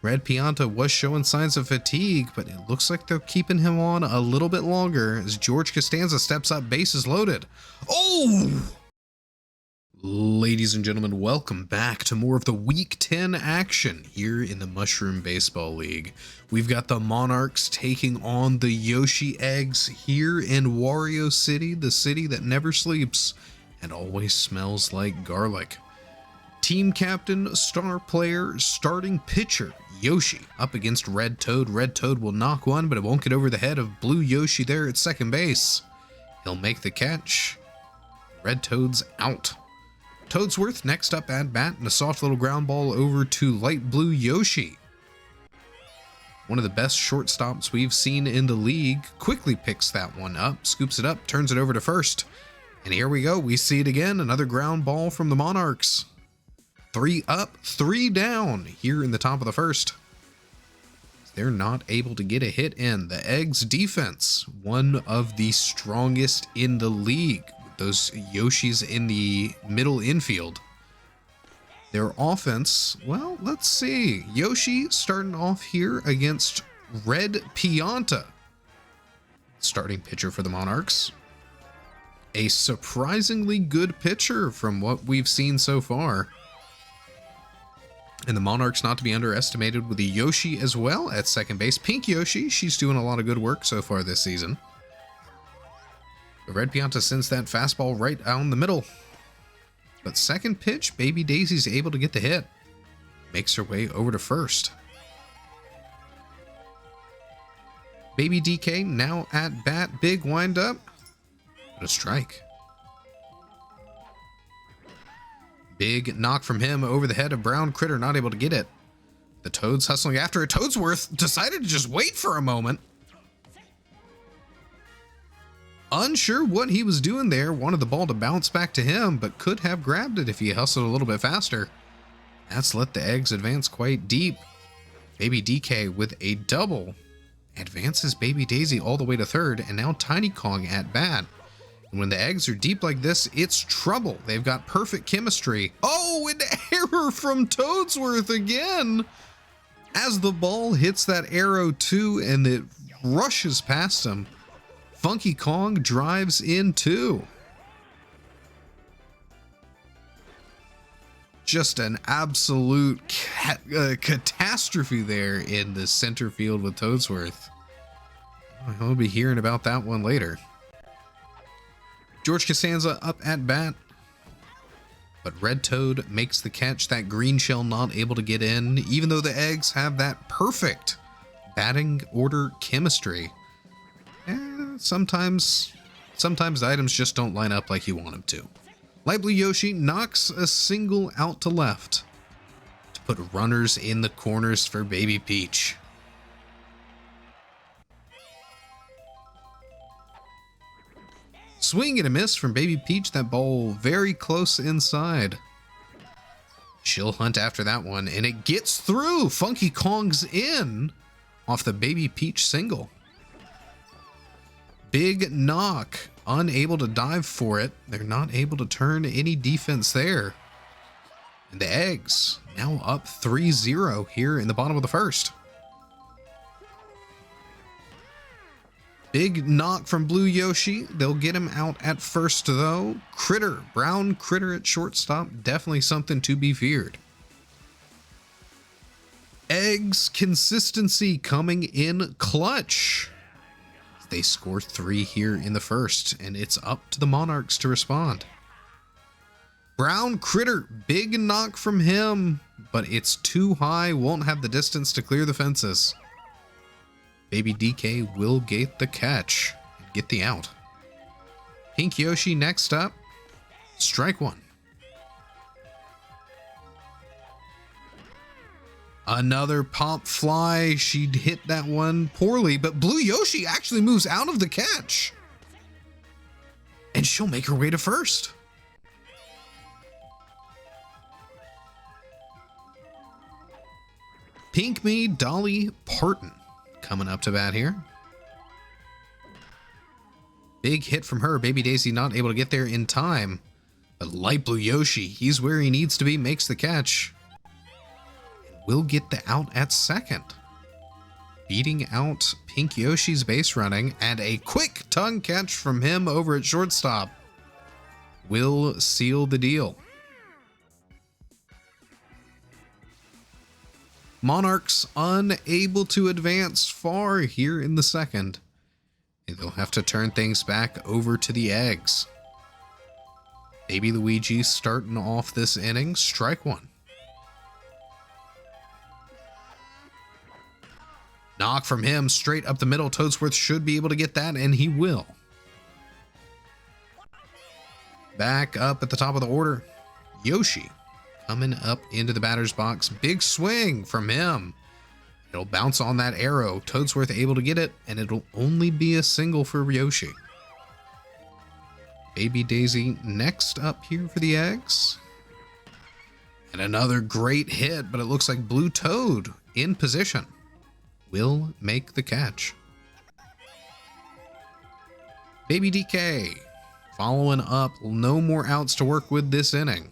Red Pianta was showing signs of fatigue, but it looks like they're keeping him on a little bit longer as George Costanza steps up, bases loaded. Oh! Ladies and gentlemen, welcome back to more of the Week 10 action here in the Mushroom Baseball League. We've got the Monarchs taking on the Yoshi Eggs here in Wario City, the city that never sleeps and always smells like garlic. Team captain, star player, starting pitcher, Yoshi, up against Red Toad. Red Toad will knock one, but it won't get over the head of Blue Yoshi there at second base. He'll make the catch. Red Toad's out. Toadsworth next up at bat, and a soft little ground ball over to Light Blue Yoshi. One of the best shortstops we've seen in the league quickly picks that one up, scoops it up, turns it over to first. And here we go, we see it again, another ground ball from the Monarchs. 3 up, 3 down here in the top of the first. They're not able to get a hit in. The Eggs defense, one of the strongest in the league. Those Yoshis in the middle infield. Their offense, well, let's see. Yoshi starting off here against Red Pianta. Starting pitcher for the Monarchs. A surprisingly good pitcher from what we've seen so far. And the Monarchs not to be underestimated with the Yoshi as well at second base. Pink Yoshi, she's doing a lot of good work so far this season. The Red Pianta sends that fastball right down the middle. But second pitch, Baby Daisy's able to get the hit. Makes her way over to first. Baby DK now at bat, big windup. But a strike. Big knock from him over the head of Brown Critter, not able to get it. The Toads hustling after it. Toadsworth decided to just wait for a moment. Unsure what he was doing there, wanted the ball to bounce back to him, but could have grabbed it if he hustled a little bit faster. That's let the Eggs advance quite deep. Baby DK with a double advances Baby Daisy all the way to third, and now Tiny Kong at bat. And when the Eggs are deep like this, it's trouble. They've got perfect chemistry. Oh, an error from Toadsworth again. As the ball hits that arrow too, and it rushes past him, Funky Kong drives in too. Just an absolute catastrophe there in the center field with Toadsworth. I'll be hearing about that one later. George Costanza up at bat, but Red Toad makes the catch. That green shell not able to get in, even though the Eggs have that perfect batting order chemistry. Sometimes the items just don't line up like you want them to. Light Blue Yoshi knocks a single out to left to put runners in the corners for Baby Peach. Swing and a miss from Baby Peach. That ball very close inside. She'll hunt after that one, and it gets through. Funky Kong's in off the Baby Peach single. Big knock. Unable to dive for it. They're not able to turn any defense there. And the Eggs now up 3-0 here in the bottom of the first. Big knock from Blue Yoshi. They'll get him out at first though. Critter, Brown Critter at shortstop. Definitely something to be feared. Eggs consistency coming in clutch. They score 3 here in the first, and it's up to the Monarchs to respond. Brown Critter, big knock from him, but it's too high, won't have the distance to clear the fences. Baby DK will get the catch and get the out. Pink Yoshi next up, strike one. Another pop fly. She'd hit that one poorly, but Blue Yoshi actually moves out of the catch. And she'll make her way to first. Pink Me Dolly Parton coming up to bat here. Big hit from her. Baby Daisy not able to get there in time. But Light Blue Yoshi, he's where he needs to be, makes the catch. will get the out at second. Beating out Pink Yoshi's base running, and a quick tongue catch from him over at shortstop will seal the deal. Monarchs unable to advance far here in the second. And they'll have to turn things back over to the eggs. Baby Luigi starting off this inning, strike one. Knock from him straight up the middle. Toadsworth should be able to get that, and he will. Back up at the top of the order, Yoshi coming up into the batter's box. Big swing from him. It'll bounce on that arrow. Toadsworth able to get it, and it'll only be a single for Yoshi. Baby Daisy next up here for the eggs. And another great hit, but it looks like Blue Toad in position will make the catch. Baby DK following up. No more outs to work with this inning.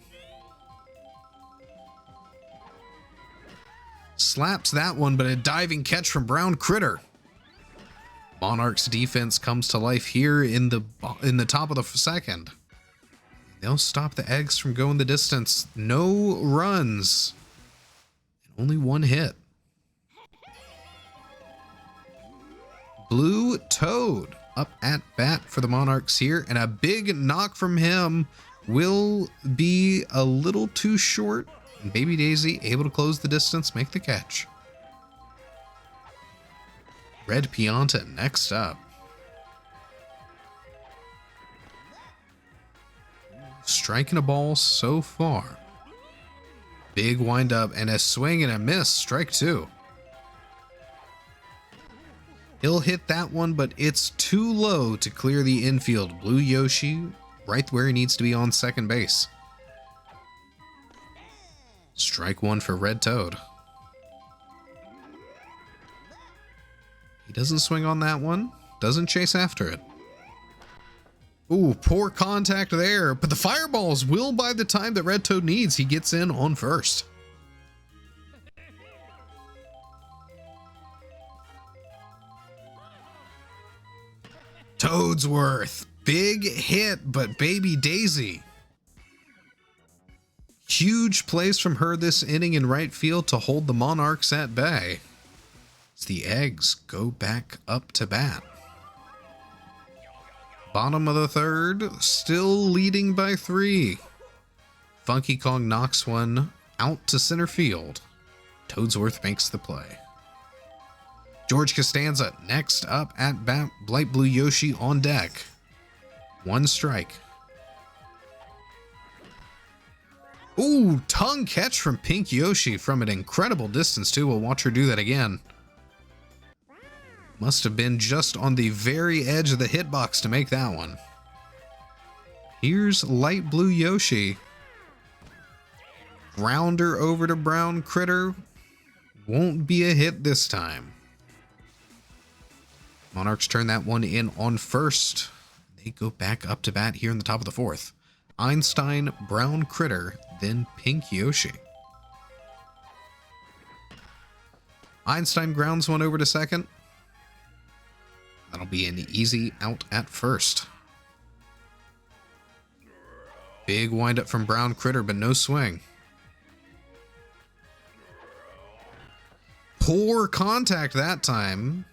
Slaps that one, but a diving catch from Brown Critter. Monarchs defense comes to life here in the top of the second. They'll stop the eggs from going the distance. No runs. Only one hit. Blue Toad up at bat for the Monarchs here, and a big knock from him will be a little too short. And Baby Daisy able to close the distance, make the catch. Red Pianta next up. Striking a ball so far. Big windup and a swing and a miss. Strike two. He'll hit that one, but it's too low to clear the infield. Blue Yoshi right where he needs to be on second base. Strike one for Red Toad. He doesn't swing on that one. Doesn't chase after it. Ooh, poor contact there. But the fireballs will buy the time that Red Toad needs. He gets in on first. Toadsworth. Big hit, but Baby Daisy. Huge plays from her this inning in right field to hold the Monarchs at bay. As the eggs go back up to bat. Bottom of the third, still leading by 3. Funky Kong knocks one out to center field. Toadsworth makes the play. George Costanza next up at bat. Light Blue Yoshi on deck. One strike. Ooh, tongue catch from Pink Yoshi from an incredible distance too. We'll watch her do that again. Must have been just on the very edge of the hitbox to make that one. Here's Light Blue Yoshi. Grounder over to Brown Critter. Won't be a hit this time. Monarchs turn that one in on first. They go back up to bat here in the top of the fourth. Einstein, Brown Critter, then Pink Yoshi. Einstein grounds one over to second. That'll be an easy out at first. Big windup from Brown Critter, but no swing. Poor contact that time.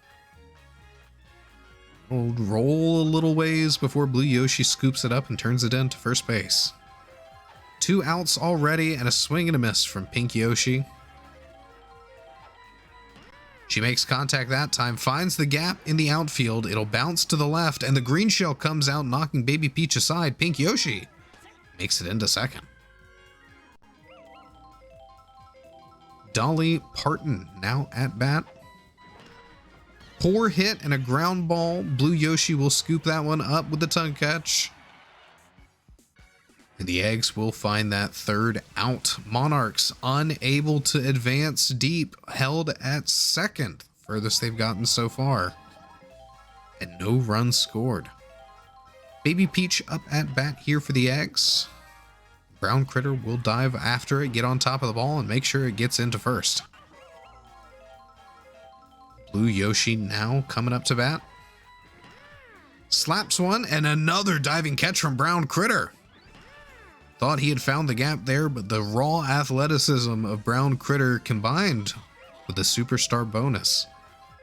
We'll roll a little ways before Blue Yoshi scoops it up and turns it into first base. 2 outs already and a swing and a miss from Pink Yoshi. She makes contact that time, finds the gap in the outfield. It'll bounce to the left, and the green shell comes out, knocking Baby Peach aside. Pink Yoshi makes it into second. Dolly Parton now at bat. Poor hit and a ground ball. Blue Yoshi will scoop that one up with the tongue catch. And the eggs will find that third out. Monarchs unable to advance deep, held at second, furthest they've gotten so far. And no runs scored. Baby Peach up at bat here for the eggs. Brown Critter will dive after it, get on top of the ball, and make sure it gets into first. Blue Yoshi now coming up to bat. Slaps one, and another diving catch from Brown Critter. Thought he had found the gap there, but the raw athleticism of Brown Critter combined with the superstar bonus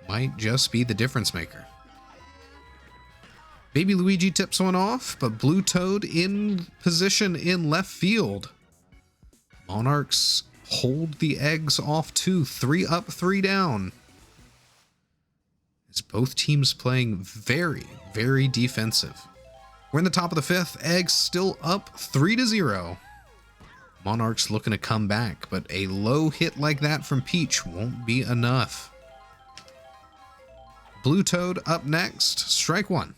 might just be the difference maker. Baby Luigi tips one off, but Blue Toad in position in left field. Monarchs hold the eggs off too, 3 up, 3 down. As both teams playing very, very defensive. We're in the top of the 5th, eggs still up 3-0. Monarchs looking to come back, but a low hit like that from Peach won't be enough. Blue Toad up next, strike one.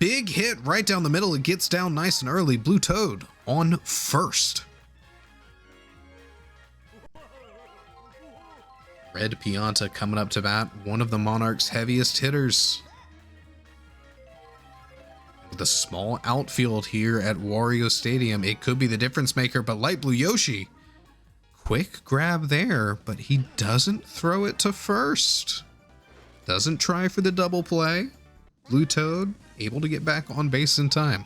Big hit right down the middle. It gets down nice and early. Blue Toad on first. Red Pianta coming up to bat, one of the Monarchs' heaviest hitters. With a small outfield here at Wario Stadium, it could be the difference maker, but Light Blue Yoshi, quick grab there, but he doesn't throw it to first. Doesn't try for the double play. Blue Toad able to get back on base in time.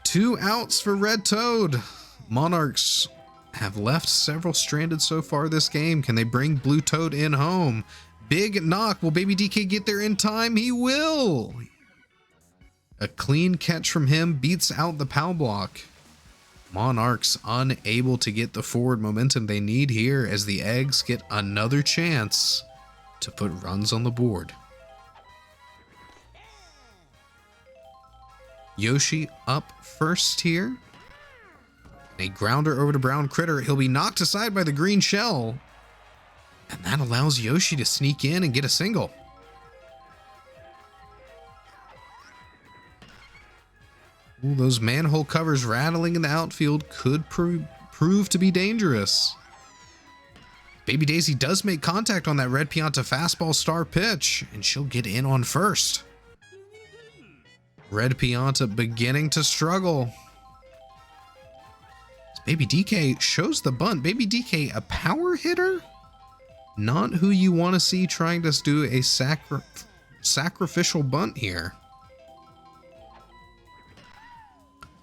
2 outs for Red Toad. Monarchs have left several stranded so far this game. Can they bring Blue Toad in home? Big knock. Will Baby DK get there in time? He will. A clean catch from him beats out the POW block. Monarchs unable to get the forward momentum they need here as the eggs get another chance to put runs on the board. Yoshi up first here. A grounder over to Brown Critter. He'll be knocked aside by the green shell. And that allows Yoshi to sneak in and get a single. Ooh, those manhole covers rattling in the outfield could prove to be dangerous. Baby Daisy does make contact on that Red Pianta fastball star pitch, and she'll get in on first. Red Pianta beginning to struggle. Baby DK shows the bunt. Baby DK, a power hitter? Not who you want to see trying to do a sacrificial bunt here.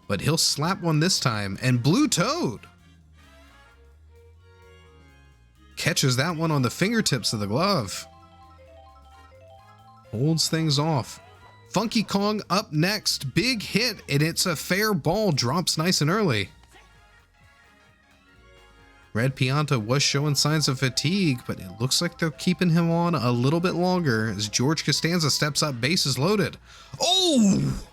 But he'll slap one this time, and Blue Toad catches that one on the fingertips of the glove. Holds things off. Funky Kong up next. Big hit, and it's a fair ball. Drops nice and early. Red Pianta was showing signs of fatigue, but it looks like they're keeping him on a little bit longer as George Costanza steps up, bases loaded. Oh!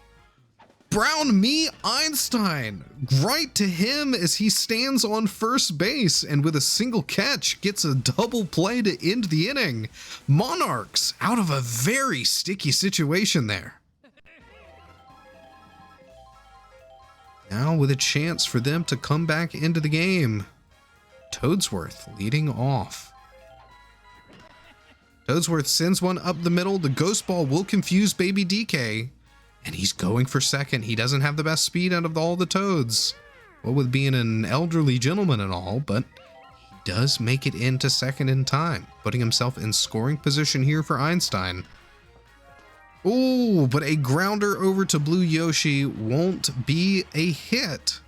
Brown me Einstein right to him as he stands on first base and with a single catch gets a double play to end the inning. Monarchs out of a very sticky situation there. Now with a chance for them to come back into the game. Toadsworth leading off. Toadsworth sends one up the middle. The ghost ball will confuse Baby DK. And he's going for second. He doesn't have the best speed out of all the Toads. Well, with being an elderly gentleman and all, but he does make it into second in time, putting himself in scoring position here for Einstein. Oh, but a grounder over to Blue Yoshi won't be a hit.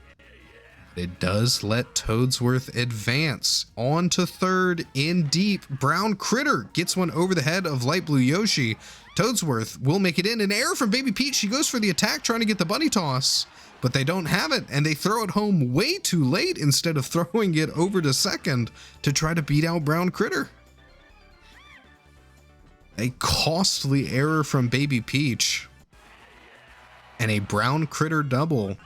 It does let Toadsworth advance on to third in deep. Brown Critter gets one over the head of Light Blue Yoshi. Toadsworth will make it in. An error from Baby Peach. She goes for the attack trying to get the bunny toss, but they don't have it, and they throw it home way too late instead of throwing it over to second to try to beat out Brown Critter. A costly error from Baby Peach. And a Brown Critter double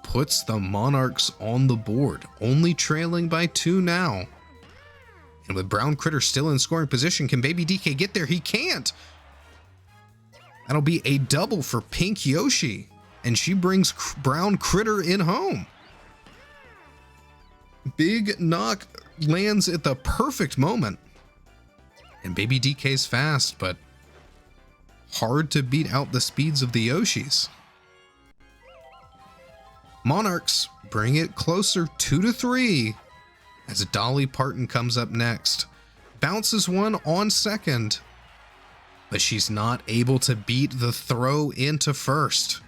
puts the Monarchs on the board, only trailing by 2 now. And with Brown Critter still in scoring position, can Baby DK get there? He can't. That'll be a double for Pink Yoshi, and she brings Brown Critter in home. Big knock lands at the perfect moment. And Baby DK's fast, but hard to beat out the speeds of the Yoshis. Monarchs bring it closer 2-3 as Dolly Parton comes up next. Bounces one on second, but she's not able to beat the throw into first.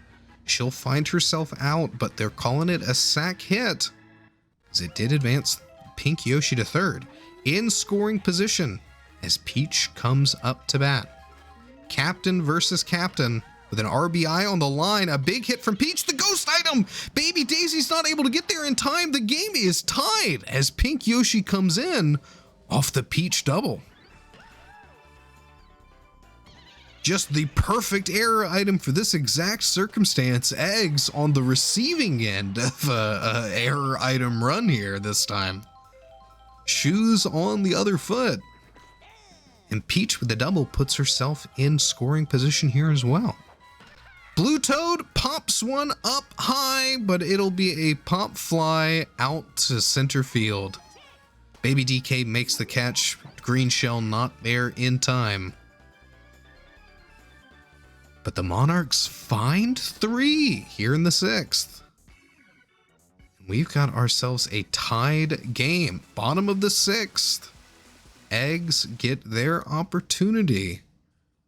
She'll find herself out, but they're calling it a sack hit as it did advance Pink Yoshi to third. In scoring position as Peach comes up to bat. Captain versus captain with an RBI on the line. A big hit from Peach, the ghost item. Baby Daisy's not able to get there in time. The game is tied as Pink Yoshi comes in off the Peach double. Just the perfect error item for this exact circumstance. Eggs on the receiving end of a error item run here this time. Shoes on the other foot. And Peach with the double puts herself in scoring position here as well. Blue Toad pops one up high, but it'll be a pop fly out to center field. Baby DK makes the catch. Green shell not there in time. But the Monarchs find 3 here in the 6th. We've got ourselves a tied game. Bottom of the 6th. Eggs get their opportunity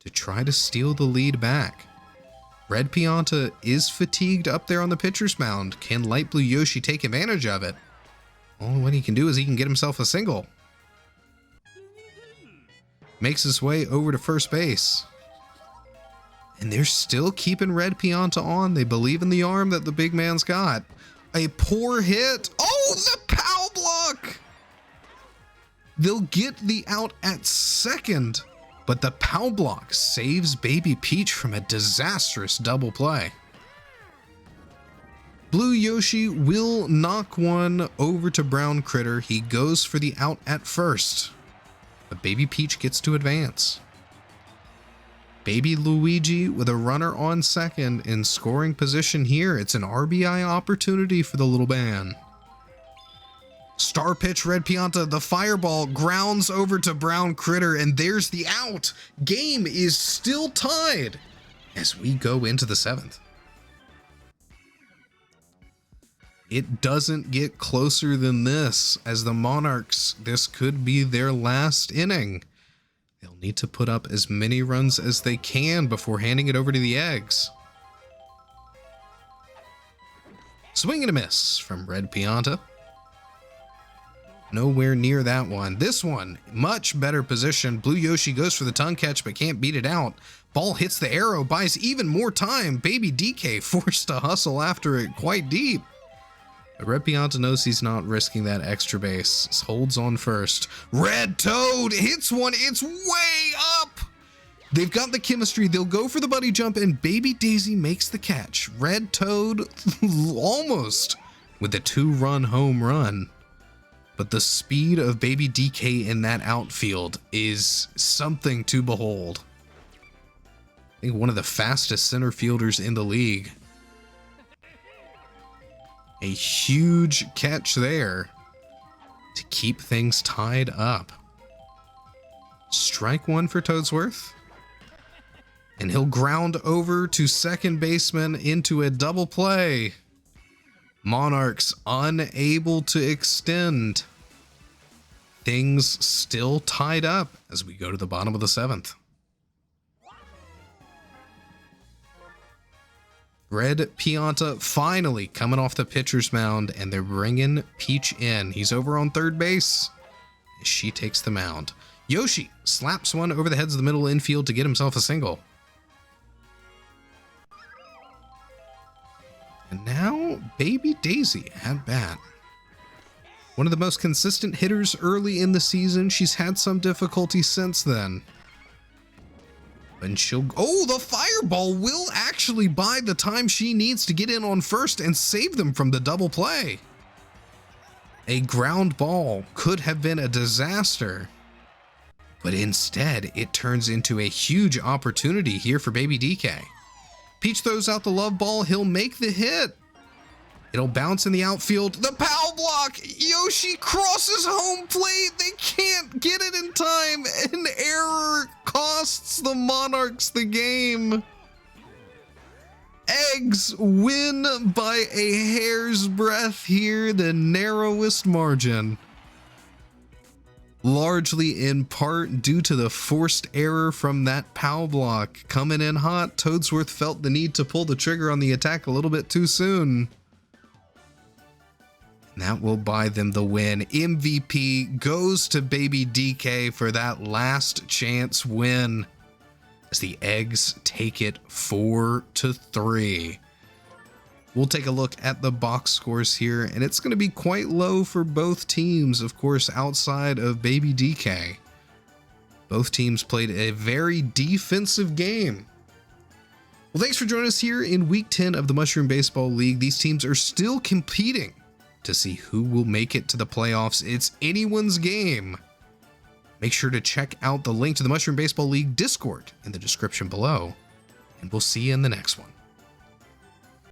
to try to steal the lead back. Red Pianta is fatigued up there on the pitcher's mound. Can Light Blue Yoshi take advantage of it? Well, what he can do is he can get himself a single. Makes his way over to first base. And they're still keeping Red Pianta on. They believe in the arm that the big man's got. A poor hit. Oh, the pow block! They'll get the out at second, but the pow block saves Baby Peach from a disastrous double play. Blue Yoshi will knock one over to Brown Critter. He goes for the out at first, but Baby Peach gets to advance. Baby Luigi with a runner on second in scoring position here. It's an RBI opportunity for the little man. Star pitch, Red Pianta, the fireball grounds over to Brown Critter, and there's the out. Game is still tied as we go into the 7th. It doesn't get closer than this as the Monarchs, this could be their last inning. They'll need to put up as many runs as they can before handing it over to the Eggs. Swing and a miss from Red Pianta. Nowhere near that one. This one, much better position. Blue Yoshi goes for the tongue catch but can't beat it out. Ball hits the arrow, buys even more time. Baby DK forced to hustle after it quite deep. But Red Pianta knows he's not risking that extra base. Holds on first. Red Toad hits one. It's way up. They've got the chemistry. They'll go for the buddy jump, and Baby Daisy makes the catch. Red Toad almost with a 2-run home run. But the speed of Baby DK in that outfield is something to behold. I think one of the fastest center fielders in the league. A huge catch there to keep things tied up. Strike one for Toadsworth. And he'll ground over to second baseman into a double play. Monarchs unable to extend. Things still tied up as we go to the bottom of the 7th. Red Pianta finally coming off the pitcher's mound, and they're bringing Peach in. He's over on third base. She takes the mound. Yoshi slaps one over the heads of the middle infield to get himself a single. And now Baby Daisy at bat. One of the most consistent hitters early in the season. She's had some difficulty since then. And she'll... Oh, the fireball will actually buy the time she needs to get in on first and save them from the double play. A ground ball could have been a disaster. But instead, it turns into a huge opportunity here for Baby DK. Peach throws out the love ball. He'll make the hit. It'll bounce in the outfield. The pow block. Yoshi crosses home plate. They can't get it in time. An error costs the Monarchs the game. Eggs win by a hair's breadth here, the narrowest margin. Largely in part due to the forced error from that POW block. Coming in hot, Toadsworth felt the need to pull the trigger on the attack a little bit too soon. And that will buy them the win. MVP goes to Baby DK for that last chance win, as the Eggs take it 4-3. We'll take a look at the box scores here, and it's going to be quite low for both teams, of course, outside of Baby DK. Both teams played a very defensive game. Well, thanks for joining us here in Week 10 of the Mushroom Baseball League. These teams are still competing to see who will make it to the playoffs. It's anyone's game. Make sure to check out the link to the Mushroom Baseball League Discord in the description below, and we'll see you in the next one.